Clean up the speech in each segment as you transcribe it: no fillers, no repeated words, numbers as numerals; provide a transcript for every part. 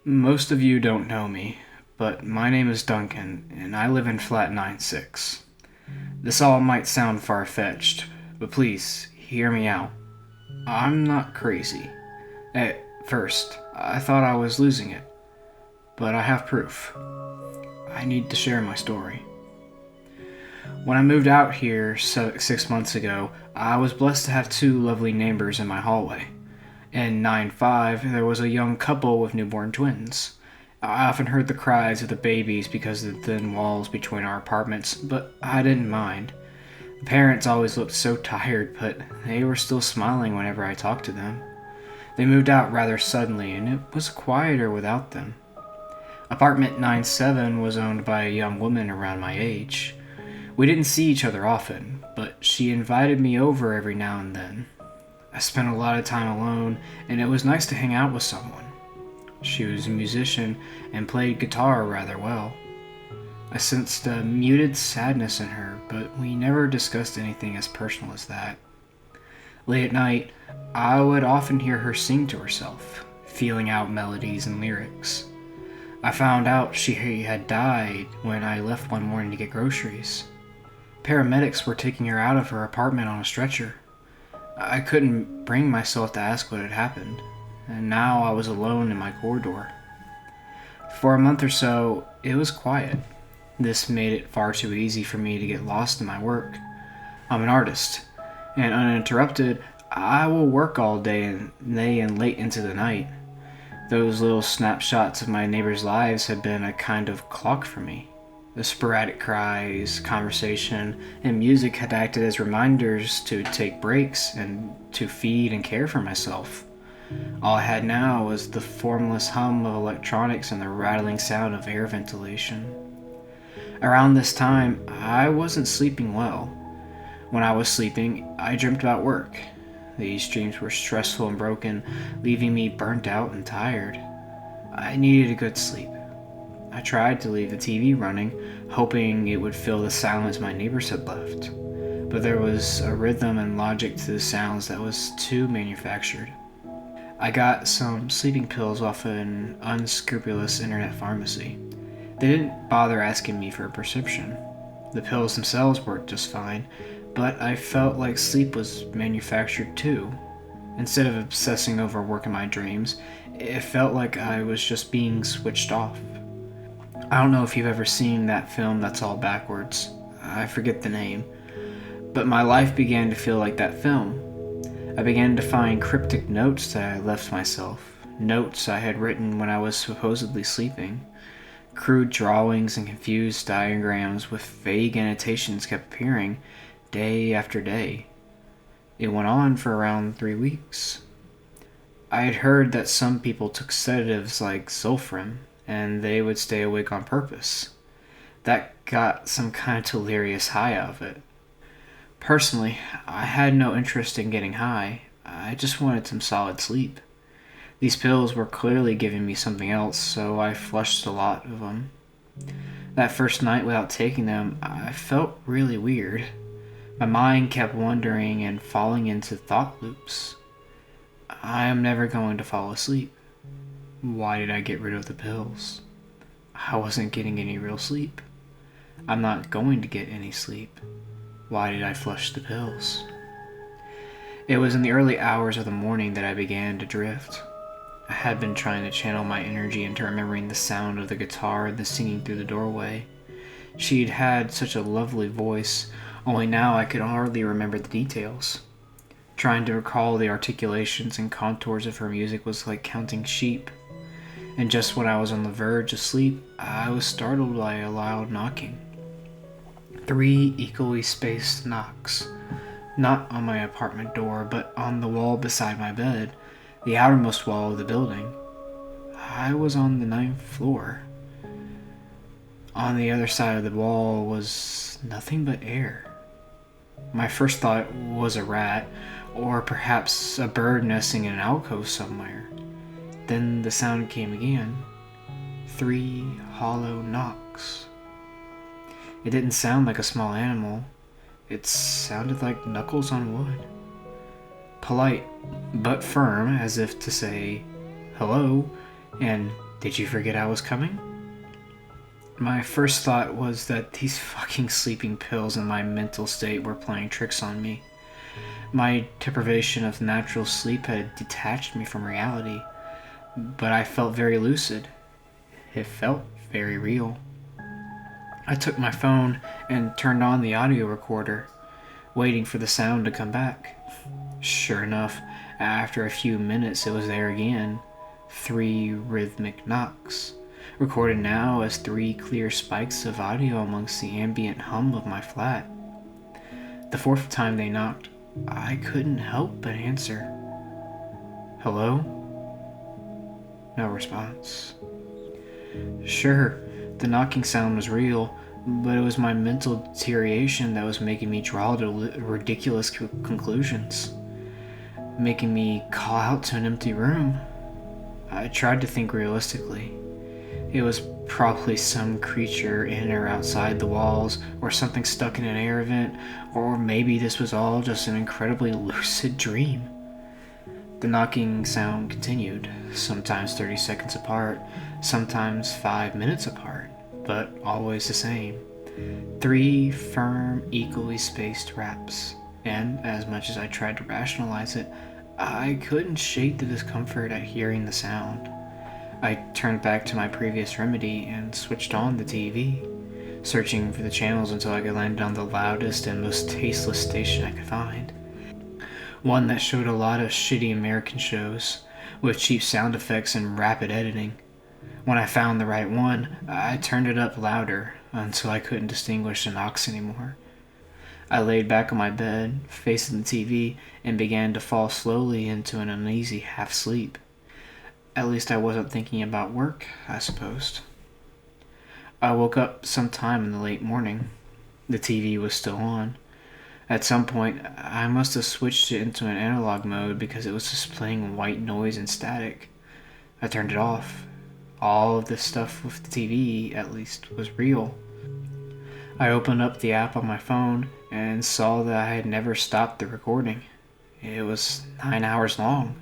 Most of you don't know me, but my name is Duncan, and I live in flat 96. This all might sound far-fetched, but please, hear me out. I'm not crazy. At first, I thought I was losing it, but I have proof. I need to share my story. When I moved out here 6 months ago, I was blessed to have two lovely neighbors in my hallway. In 9-5, there was a young couple with newborn twins. I often heard the cries of the babies because of the thin walls between our apartments, but I didn't mind. The parents always looked so tired, but they were still smiling whenever I talked to them. They moved out rather suddenly, and it was quieter without them. Apartment 97 was owned by a young woman around my age. We didn't see each other often, but she invited me over every now and then. I spent a lot of time alone, and it was nice to hang out with someone. She was a musician and played guitar rather well. I sensed a muted sadness in her, but we never discussed anything as personal as that. Late at night, I would often hear her sing to herself, feeling out melodies and lyrics. I found out she had died when I left one morning to get groceries. Paramedics were taking her out of her apartment on a stretcher. I couldn't bring myself to ask what had happened, and now I was alone in my corridor. For a month or so, it was quiet. This made it far too easy for me to get lost in my work. I'm an artist, and uninterrupted, I will work all day and late into the night. Those little snapshots of my neighbors' lives had been a kind of clock for me. The sporadic cries, conversation, and music had acted as reminders to take breaks and to feed and care for myself. All I had now was the formless hum of electronics and the rattling sound of air ventilation. Around this time, I wasn't sleeping well. When I was sleeping, I dreamt about work. These dreams were stressful and broken, leaving me burnt out and tired. I needed a good sleep. I tried to leave the TV running, hoping it would fill the silence my neighbors had left. But there was a rhythm and logic to the sounds that was too manufactured. I got some sleeping pills off an unscrupulous internet pharmacy. They didn't bother asking me for a prescription. The pills themselves worked just fine, but I felt like sleep was manufactured too. Instead of obsessing over work in my dreams, it felt like I was just being switched off. I don't know if you've ever seen that film that's all backwards. I forget the name. But my life began to feel like that film. I began to find cryptic notes that I left myself. Notes I had written when I was supposedly sleeping. Crude drawings and confused diagrams with vague annotations kept appearing day after day. It went on for around 3 weeks. I had heard that some people took sedatives like Zolfram, and they would stay awake on purpose. That got some kind of delirious high out of it. Personally, I had no interest in getting high. I just wanted some solid sleep. These pills were clearly giving me something else, so I flushed a lot of them. That first night without taking them, I felt really weird. My mind kept wandering and falling into thought loops. I am never going to fall asleep. Why did I get rid of the pills? I wasn't getting any real sleep. I'm not going to get any sleep. Why did I flush the pills? It was in the early hours of the morning that I began to drift. I had been trying to channel my energy into remembering the sound of the guitar and the singing through the doorway. She'd had such a lovely voice, only now I could hardly remember the details. Trying to recall the articulations and contours of her music was like counting sheep. And just when I was on the verge of sleep, I was startled by a loud knocking. 3 equally spaced knocks. Not on my apartment door, but on the wall beside my bed, the outermost wall of the building. I was on the 9th floor. On the other side of the wall was nothing but air. My first thought was a rat, or perhaps a bird nesting in an alcove somewhere. Then the sound came again. 3 hollow knocks. It didn't sound like a small animal. It sounded like knuckles on wood. Polite, but firm, as if to say hello, and Did you forget I was coming? My first thought was that these fucking sleeping pills in my mental state were playing tricks on me. My deprivation of natural sleep had detached me from reality, but I felt very lucid. It felt very real. I took my phone and turned on the audio recorder, waiting for the sound to come back. Sure enough, after a few minutes it was there again. 3 rhythmic knocks, recorded now as 3 clear spikes of audio amongst the ambient hum of my flat. The 4th time they knocked, I couldn't help but answer. Hello? No response. Sure, the knocking sound was real, but it was my mental deterioration that was making me draw to ridiculous conclusions, making me call out to an empty room. I tried to think realistically. It was probably some creature in or outside the walls, or something stuck in an air vent, or maybe this was all just an incredibly lucid dream. The knocking sound continued, sometimes 30 seconds apart, sometimes 5 minutes apart, but always the same. 3 firm, equally spaced raps, and as much as I tried to rationalize it, I couldn't shake the discomfort at hearing the sound. I turned back to my previous remedy and switched on the TV, searching for the channels until I could land on the loudest and most tasteless station I could find. One that showed a lot of shitty American shows, with cheap sound effects and rapid editing. When I found the right one, I turned it up louder until I couldn't distinguish the knocks anymore. I laid back on my bed, facing the TV, and began to fall slowly into an uneasy half-sleep. At least I wasn't thinking about work, I supposed. I woke up sometime in the late morning. The TV was still on. At some point, I must have switched it into an analog mode because it was displaying white noise and static. I turned it off. All of this stuff with the TV, at least, was real. I opened up the app on my phone and saw that I had never stopped the recording. It was 9 hours long.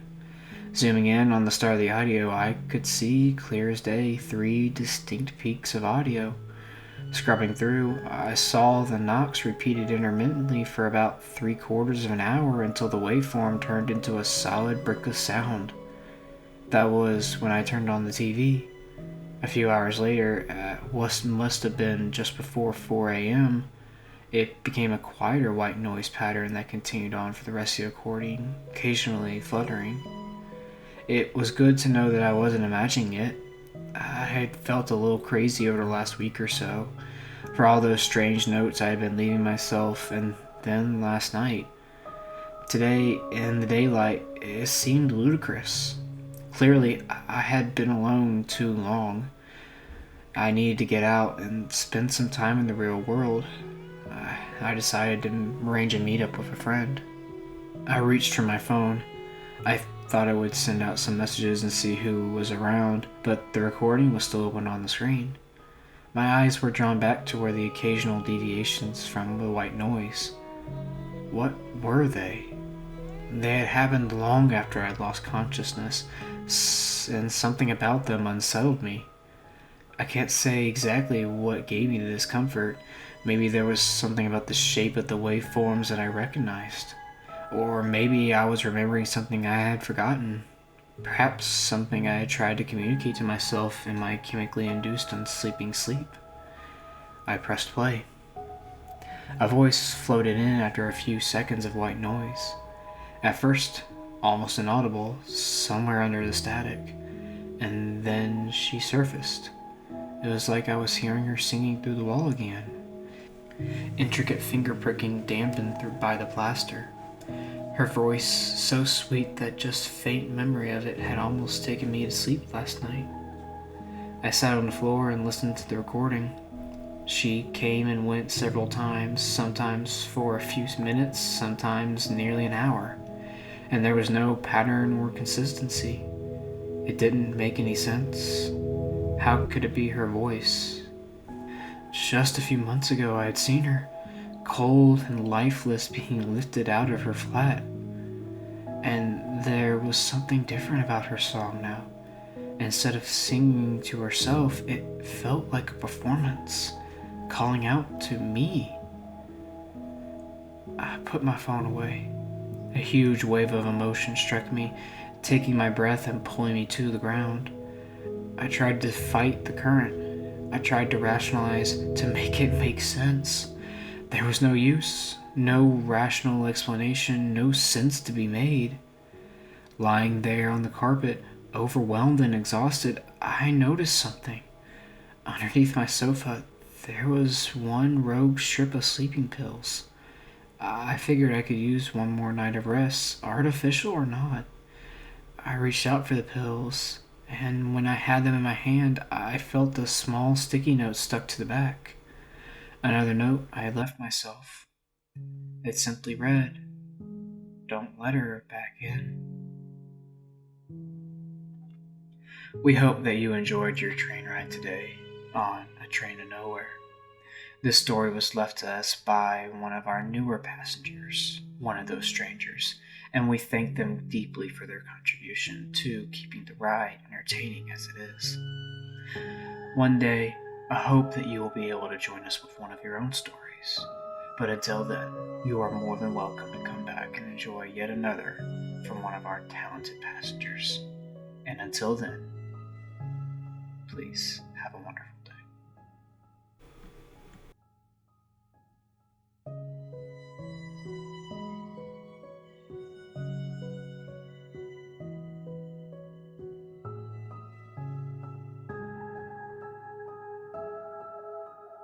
Zooming in on the start of the audio, I could see clear as day 3 distinct peaks of audio. Scrubbing through, I saw the knocks repeated intermittently for about 3/4 of an hour until the waveform turned into a solid brick of sound. That was when I turned on the TV. A few hours later, what must have been just before 4 a.m., it became a quieter white noise pattern that continued on for the rest of the recording, occasionally fluttering. It was good to know that I wasn't imagining it. I had felt a little crazy over the last week or so, for all those strange notes I had been leaving myself, and then last night. Today, in the daylight, it seemed ludicrous. Clearly, I had been alone too long. I needed to get out and spend some time in the real world. I decided to arrange a meetup with a friend. I reached for my phone. I thought I would send out some messages and see who was around, but the recording was still open on the screen. My eyes were drawn back to where the occasional deviations from the white noise. What were they? They had happened long after I had lost consciousness, and something about them unsettled me. I can't say exactly what gave me the discomfort. Maybe there was something about the shape of the waveforms that I recognized. Or maybe I was remembering something I had forgotten. Perhaps something I had tried to communicate to myself in my chemically induced unsleeping sleep. I pressed play. A voice floated in after a few seconds of white noise. At first, almost inaudible, somewhere under the static. And then she surfaced. It was like I was hearing her singing through the wall again. Intricate finger pricking dampened through by the plaster. Her voice so sweet that just faint memory of it had almost taken me to sleep last night. I sat on the floor and listened to the recording. She came and went several times, sometimes for a few minutes, sometimes nearly an hour, and there was no pattern or consistency. It didn't make any sense. How could it be her voice? Just a few months ago I had seen her, cold and lifeless, being lifted out of her flat. And there was something different about her song now. Instead of singing to herself, it felt like a performance, calling out to me. I put my phone away. A huge wave of emotion struck me, taking my breath and pulling me to the ground. I tried to fight the current. I tried to rationalize to make it make sense. There was no use, no rational explanation, no sense to be made. Lying there on the carpet, overwhelmed and exhausted, I noticed something. Underneath my sofa, there was one rogue strip of sleeping pills. I figured I could use one more night of rest, artificial or not. I reached out for the pills, and when I had them in my hand, I felt a small sticky note stuck to the back. Another note I had left myself. It simply read, "Don't let her back in." We hope that you enjoyed your train ride today on A Train to Nowhere. This story was left to us by one of our newer passengers, one of those strangers, and we thank them deeply for their contribution to keeping the ride entertaining as it is. One day, I hope that you will be able to join us with one of your own stories. But until then, you are more than welcome to come back and enjoy yet another from one of our talented passengers. And until then, please